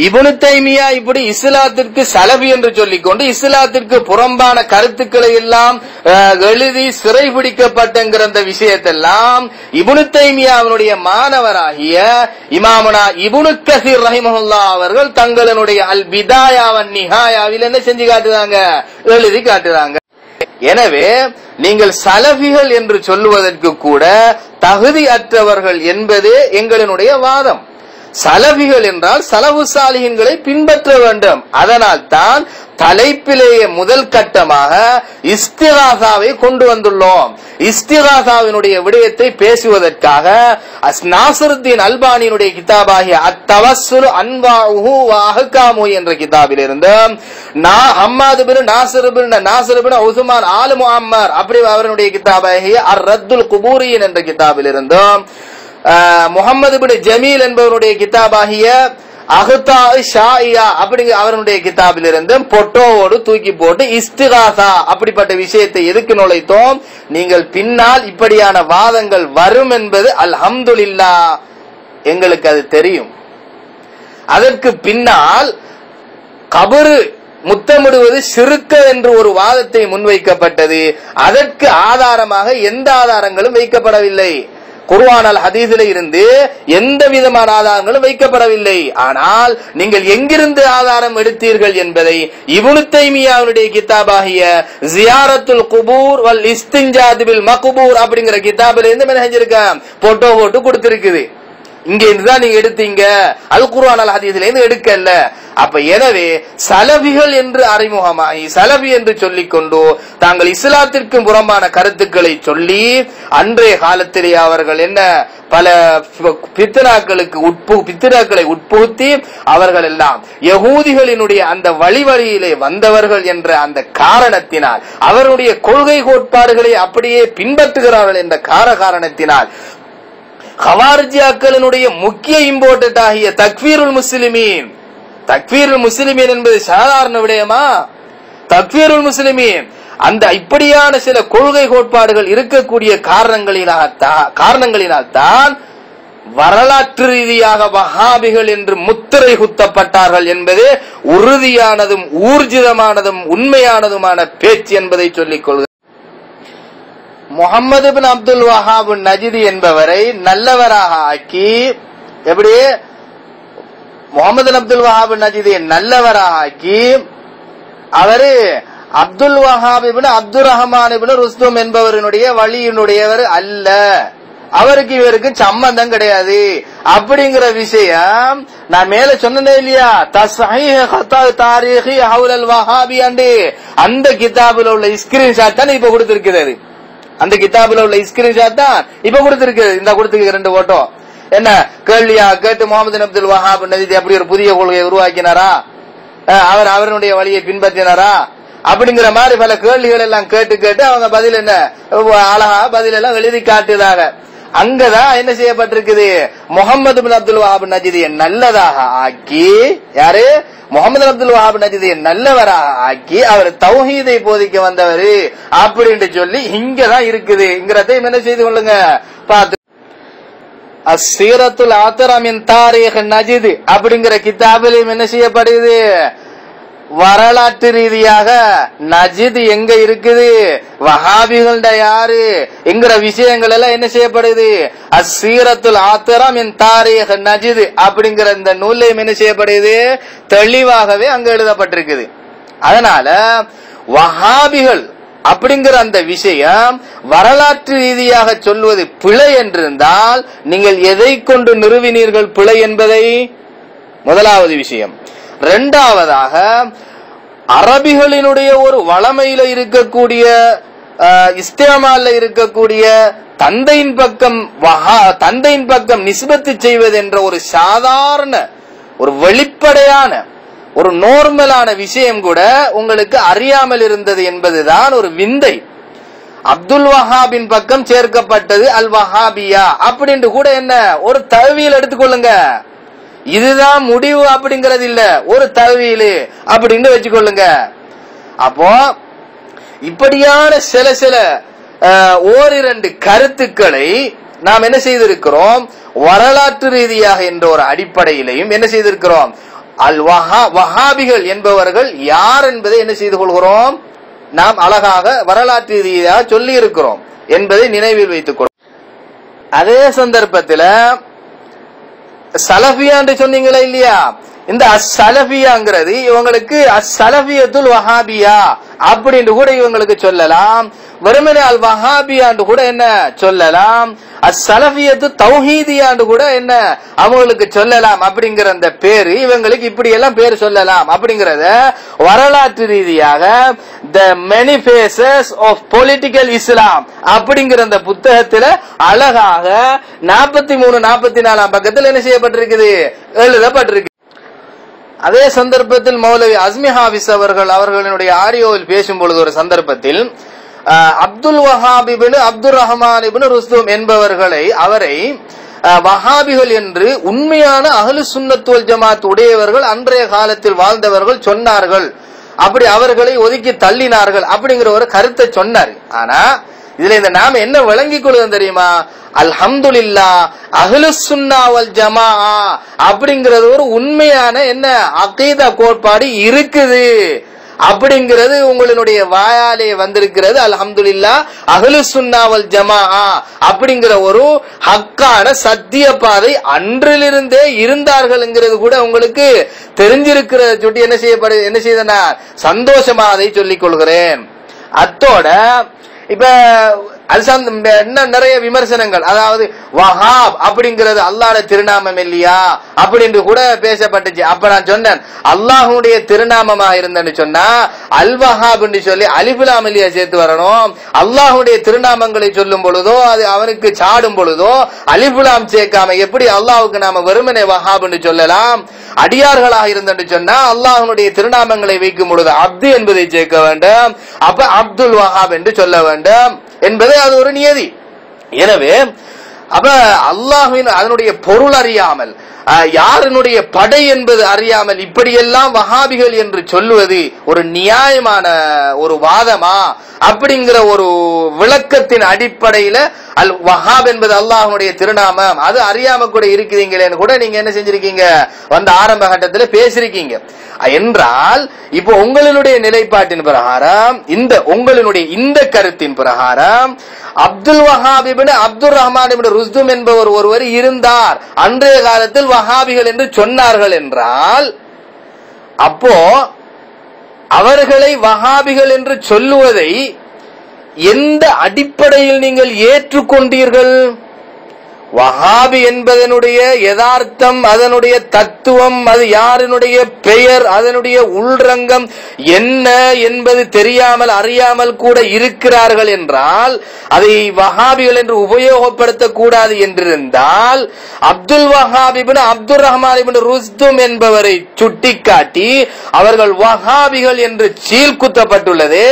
இப்னு தைமியா இப்படி இஸ்லாத்திற்கு சலஃபி என்று சொல்லிக்கொண்டு இஸ்லாத்திற்கு புறம்பான கருத்துக்களை எல்லாம் எழுதி சிறை பிடிக்கப்பட்டங்கிற அந்த விஷயத்தெல்லாம் இப்னு தைமியாவினுடைய மாணவராகிய இமாமுனா இப்னு கஸீர் ரஹிமஹுல்லாஹ் அவர்கள் தங்களுடைய அல் பிதாயா வன் நிஹாயாவில் என்ன செஞ்சு காட்டுறாங்க, எழுதி காட்டுறாங்க. எனவே நீங்கள் சலஃபிகள் என்று சொல்லுவதற்கு கூட தகுதி அற்றவர்கள் என்பது எங்களுடைய வாதம். சலஃபிகள் என்றால் சலஃபு சாலிஹீன்களை பின்பற்ற வேண்டும். அதனால் தான் தலைப்பிலேயே முதல் கட்டமாக இஸ்திகாசாவை கொண்டு வந்துள்ளோம். இஸ்திகாசாவினுடைய விடயத்தை பேசுவதற்காக நாசிருத்தீன் அல்பானியினுடைய கிதாபாகிய அத்தவஸ்ஸுல் அன்வாஉஹு வ அஹ்காமுஹு என்ற கிதாபில் இருந்து ஹம்மாது பின் நாசிர் பின் உஸ்மான் ஆல் முஅம்மர் அப்படி அவருடைய கிதாபாகிய அர்-ரத்துல் குபூரியன் என்ற கிதாபில் இருந்து முஹம்மது பின் ஜமீல் என்பவருடைய கிதாபாகிய அஹ்தா ஷாயியா அப்படிங்கிற அவருடைய கிதாபில் இருந்து பொட்டோவோடு தூக்கி போட்டு இஸ்திகாசா அப்படிப்பட்ட விஷயத்தை எதுக்கு நுழைத்தோம்? நீங்கள் பின்னால் இப்படியான வாதங்கள் வரும் என்பது அல்ஹம்துலில்லாஹ் எங்களுக்கு அது தெரியும். அதற்கு பின்னால் கபரு முத்தமிடுவது ஷிர்க் என்று ஒரு வாதத்தை முன்வைக்கப்பட்டது. அதற்கு ஆதாரமாக எந்த ஆதாரங்களும் வைக்கப்படவில்லை. குர்ஆன் அல் ஹதீஸில் இருந்து எந்த விதமான ஆதாரங்களும் வைக்கப்படவில்லை. ஆனால் நீங்கள் எங்கிருந்து ஆதாரம் எடுத்தீர்கள் என்பதை இப்னு தைமியாவுடைய கிதாபாகிய ஜியாரத்துல் குபூர் வல் இஸ்தின்ஜாத் பில் மக்பூர் அப்படிங்கிற கிதாபில இருந்து என்ன செஞ்சிருக்கேன், போட்டோ போட்டு கொடுத்திருக்குது. இங்க இருந்துதான் நீங்க எடுத்தீங்க, அல் குர்ஆன் அல் ஹதீஸில இருந்து எடுக்கல. அப்ப எனவே சலஃபிகள் என்று அறிமுகமாகி சலஃபி என்று சொல்லிக் கொண்டு தாங்கள் இஸ்லாத்திற்கு புறம்பான கருத்துக்களை சொல்லி அன்றைய காலத்திலே அவர்கள் என்ன பல பித்னாக்களை உட்புகுத்தி அவர்கள் எல்லாம் யகூதிகளினுடைய அந்த வழியிலே வந்தவர்கள் என்ற அந்த காரணத்தினால் அவருடைய கொள்கை கோட்பாடுகளை அப்படியே பின்பற்றுகிறார்கள் என்ற காரணத்தினால் ஹவாரிஜியாக்களினுடைய முக்கிய இம்போர்ட்டன்ட் ஆகிய தக்ஃபீருல் முஸ்லிமீன் என்பது சாதாரண விடயமா? தக்ஃபீருல் முஸ்லிமீன் அந்த இப்படியான சில கொள்கை கோட்பாடுகள் இருக்கக்கூடிய காரணங்களினால் தான் வரலாற்று ரீதியாக வஹாபிகள் என்று முத்திரை குத்தப்பட்டார்கள் என்பது உறுதியானதும் ஊர்ஜிதமானதும் உண்மையானதுமான பேச்சு என்பதை சொல்லிக் கொள்க. முஹம்மது பின் அப்துல் வஹாப் நஜ்தி என்பவரை நல்லவராக ஆக்கி, எப்படி முகமது அப்துல் வஹாப் நஜ்தியை நல்லவராக ஆக்கி, அவரு அப்துல் வஹாப் இப்னு அப்துர் ரஹ்மான் இப்னு ருஸ்தும் என்பவருடைய வழியினுடையவர் அல்ல, அவருக்கு இவருக்கு சம்பந்தம் கிடையாது அப்படிங்கிற விஷயம் நான் மேல சொன்னதே இல்லையா? தஸ்ஹீஹ் ஹதா தாரீஹி ஹவுலல் வஹாபி அந்த கிதாபில் உள்ள ஸ்கிரீன்ஷாட் தான் இப்ப கொடுத்திருக்கிறது. அந்த கிதாபில் உள்ள ஸ்கிரீன்ஷாட் தான் இப்ப கொடுத்திருக்கிறது. இந்த கொடுத்திருக்க 2 போட்டோ என்ன கேள்வியா கேட்டு முகமது அப்துல் வஹாப் நஜ்தி அப்படி ஒரு புதிய கொள்கையை உருவாக்கினாரா, அவர் அவருடைய வழியை பின்பற்றினாரா அப்படிங்கிற மாதிரி பல கேள்விகள் எல்லாம் கேட்டு கேட்டு அவங்க பதில் என்ன அழகா பதில் எல்லாம் எழுதி காட்டுதாக. அங்கதான் என்ன செய்யப்பட்டிருக்குது? முகமது பின் அப்துல் வஹாப் நஜ்தியை நல்லதாக ஆக்கி, யாரு முகமது அப்துல் வஹாப் நஜ்தியை நல்லவராக ஆக்கி அவர் தௌஹீதை போதிக்க வந்தவர் அப்படின்னு சொல்லி இங்கதான் இருக்குதுங்கிறதையும் என்ன செய்து கொள்ளுங்க பார்த்து. அஸ்ஸீரத்துல் ஆத்திரா மின் தாரீஹ் நஜ்த் அப்படிங்கிற கிதாபிலும் என்ன செய்யப்படுது? வரலாற்று ரீதியாக நஜ்த் எங்க இருக்குது, வஹாபிகள் யாரு என்கிற விஷயங்கள் எல்லாம் என்ன செய்யப்படுது? அஸ்ஸீரத்துல் ஆத்திரா மின் தாரீஹ் நஜ்த் அப்படிங்கிற இந்த நூலையும் என்ன செய்யப்படுது? தெளிவாகவே அங்க எழுதப்பட்டிருக்குது. அதனால வஹாபிகள் அப்படிங்கிற அந்த விஷயம் வரலாற்று ரீதியாக சொல்வது பிழை என்றிருந்தால் நீங்கள் எதை கொண்டு நிறுவினீர்கள் பிழை என்பதை? முதலாவது விஷயம். இரண்டாவதாக, அரபிகளினுடைய ஒரு வளமையில இருக்கக்கூடிய இஸ்திமால்ல இருக்கக்கூடிய தந்தையின் பக்கம் நிஸ்பத்து செய்வது என்ற ஒரு சாதாரண ஒரு வெளிப்படையான ஒரு நோர்மலான விஷயம் கூட உங்களுக்கு அறியாமல் இருந்தது என்பதுதான் ஒரு விந்தை. அப்துல் வஹாபின் பக்கம் சேர்க்கப்பட்டது அல் வஹாபியா அப்படின்னு கூட என்ன ஒரு தஅவீல் எடுத்துக்கொள்ளுங்க. இதுதான் முடிவு அப்படிங்கறது இல்ல, ஒரு தஅவீல் அப்படின்னு வச்சுக்கொள்ளுங்க. அப்போ இப்படியான சில ஓரிரண்டு கருத்துக்களை நாம் என்ன செய்திருக்கிறோம்? வரலாற்று ரீதியாக என்ற ஒரு அடிப்படையிலையும் என்ன செய்திருக்கிறோம்? அல் வஹாபிகள் என்பவர்கள் யார் என்பதை என்ன செய்து கொள்கிறோம்? நாம் அழகாக வரலாற்று ரீதியாக சொல்லி இருக்கிறோம் என்பதை நினைவில் வைத்துக் கொள்ளும். அதே சந்தர்ப்பத்தில் சலஃபியா என்று சொன்னீங்களா இல்லையா? இந்த அஸ்ஸலஃபியாங்கிறது இவங்களுக்கு அஸ்ஸலஃபியத்துல் வஹாபியா அப்படின்னு கூட இவங்களுக்கு சொல்லலாம். வெறுமனே அல் வஹாபியான்னு கூட என்ன சொல்லலாம், அஸ்ஸலஃபியத்து தௌஹீதியான்னு கூட என்ன அவங்களுக்கு சொல்லலாம். அப்படிங்கிற அந்த பேரு இவங்களுக்கு இப்படி எல்லாம் பேர் சொல்லலாம் அப்படிங்கறத வரலாற்று ரீதியாக the many faces of political Islam அப்படிங்கிற அந்த புத்தகத்துல அழகாக 43-44 பக்கத்தில் என்ன செய்யப்பட்டிருக்குது? எழுதப்பட்டிருக்கு. அதே சந்தர்ப்பத்தில் மௌலவி அஸ்மி ஹாஃபிஸ் அவர்களுடைய ஆடியோவில் பேசும் பொழுது ஒரு சந்தர்ப்பத்தில் அப்துல் வஹாப் இப்னு அப்துர் ரஹ்மான் இப்னு ருஸ்தும் அவரை வஹாபிகள் என்று உண்மையான அஹ்லு சுன்னத் வல் ஜமாத் உடையவர்கள் அன்றைய காலத்தில் வாழ்ந்தவர்கள் சொன்னார்கள். அப்படி அவர்களை ஒதுக்கி தள்ளினார்கள் அப்படிங்கிற ஒரு கருத்தை சொன்னார். ஆனா இதுல இந்த நாம என்ன விளங்கிக் கொள்ளுது தெரியுமா? அல்ஹம்துலில்லாஹ் அஹ்லு சுன்னா வல் ஜமாஅ அப்படிங்கிறது ஒரு உண்மையான என்ன அகீதா கோட்பாடு இருக்குது அப்படிங்கிறது உங்களுடைய வாயாலே வந்திருக்கிறது. அல்ஹம்துலில்லாஹ் அஹ்லு சுன்னா வல் ஜமாஅ அப்படிங்கிற ஒரு ஹக்கான சத்திய பாதை அன்றிலிருந்தே இருந்தார்கள்ங்கிறது கூட உங்களுக்கு தெரிஞ்சிருக்கிறது. சுட்டி என்ன செய்தனா சந்தோஷமா அதை சொல்லிக் கொள்கிறேன். அத்தோட இப்ப இன்னும் நிறைய விமர்சனங்கள், அதாவது வஹாப் அப்படிங்கிறது அல்லாஹ்வுடைய திருநாமம் இல்லையா அப்படின்னு கூட பேசப்பட்டுச்சு. அப்ப நான் சொன்னேன், அல்லாஹ்வுடைய திருநாமமா இருந்தேன்னு சொன்னா அல் வஹாப் சொல்லி அலிஃப் லாம் இல்லையா சேர்த்து வரணும். அல்லாஹ்வுடைய திருநாமங்களை சொல்லும் பொழுதோ அது அவனுக்கு சாடும் பொழுதோ அலிஃப் லாம் சேர்க்காம எப்படி அல்லாஹ்வுக்கு நாம வெறுமனே வஹாப் சொல்லலாம்? அடியார்களாக இருந்தேன்னு சொன்னா அல்லாஹ்வுடைய திருநாமங்களை வைக்கும் பொழுது அப்து என்பதை சேர்க்க வேண்டும். அப்ப அப்துல் வஹாப் என்று சொல்ல வேண்டும் என்பது அது ஒரு நியதி. எனவே அப்ப அல்லாஹ்வின் அதனுடைய பொருள் அறியாமல் யாருடைய படை என்பது அறியாமல் இப்படியெல்லாம் வஹாபிகள் என்று சொல்லுவது ஒரு நியாயமான ஒரு வாதமா அப்படிங்கிற ஒரு விளக்கத்தின் அடிப்படையில அல் வஹாப் என்பது அல்லாஹ்வுடைய திருநாமம், அது அறியாம கூட இருக்கிறீங்களேன்னு கூட நீங்க என்ன செஞ்சிருக்கீங்க, வந்து ஆரம்ப கட்டத்தில் பேசிருக்கீங்க. என்றால் இப்போ உங்களுடைய நிலைப்பாட்டின் பிரகாரம், உங்களுடைய இந்த கருத்தின் பிரகாரம் அப்துல் வஹாப் இப்னு அப்துர் ரஹ்மான் இப்னு ருஸ்தும் என்பவர் ஒருவர் இருந்தார், அன்றைய காலத்தில் வஹாபிகள் என்று சொன்னார்கள் என்றால், அப்போ அவர்களை வஹாபிகள் என்று சொல்லுவதை எந்த அடிப்படையில் நீங்கள் ஏற்றுக்கொண்டீர்கள்? வஹாபி என்பதனுடைய யதார்த்தம், அதனுடைய தத்துவம், அது யாருடைய பெயர், அதனுடைய உள்ரங்கம் என்ன என்பது தெரியாமல் அறியாமல் கூட இருக்கிறார்கள் என்றால் அதை வஹாபிகள் என்று உபயோகப்படுத்தக் கூடாது என்றிருந்தால் அப்துல் வஹாப் இப்னு அப்துர் ரஹ்மான் இப்னு ருஸ்தும் என்பவரை சுட்டிக்காட்டி அவர்கள் வஹாபிகள் என்று சீல்குத்தப்பட்டுள்ளது.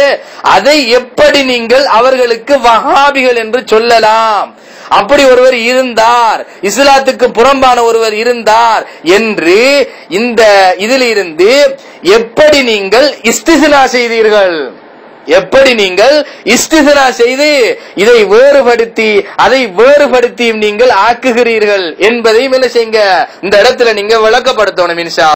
அதை எப்படி நீங்கள் அவர்களுக்கு வஹாபிகள் என்று சொல்லலாம்? அப்படி ஒருவர் இருந்தார், இஸ்லாத்துக்கு புறம்பான ஒருவர் இருந்தார் என்று இந்த இதில் இருந்து எப்படி நீங்கள் இஸ்திஸ்னா செய்தீர்கள்? எப்படி நீங்கள் இஸ்திஸ்னா செய்து இதை வேறுபடுத்தி அதை வேறுபடுத்தி நீங்கள் ஆக்குகிறீர்கள் என்பதையும் என்ன செய்யுங்க, இந்த இடத்துல நீங்க விளக்கப்படுத்தணும் இன்ஷா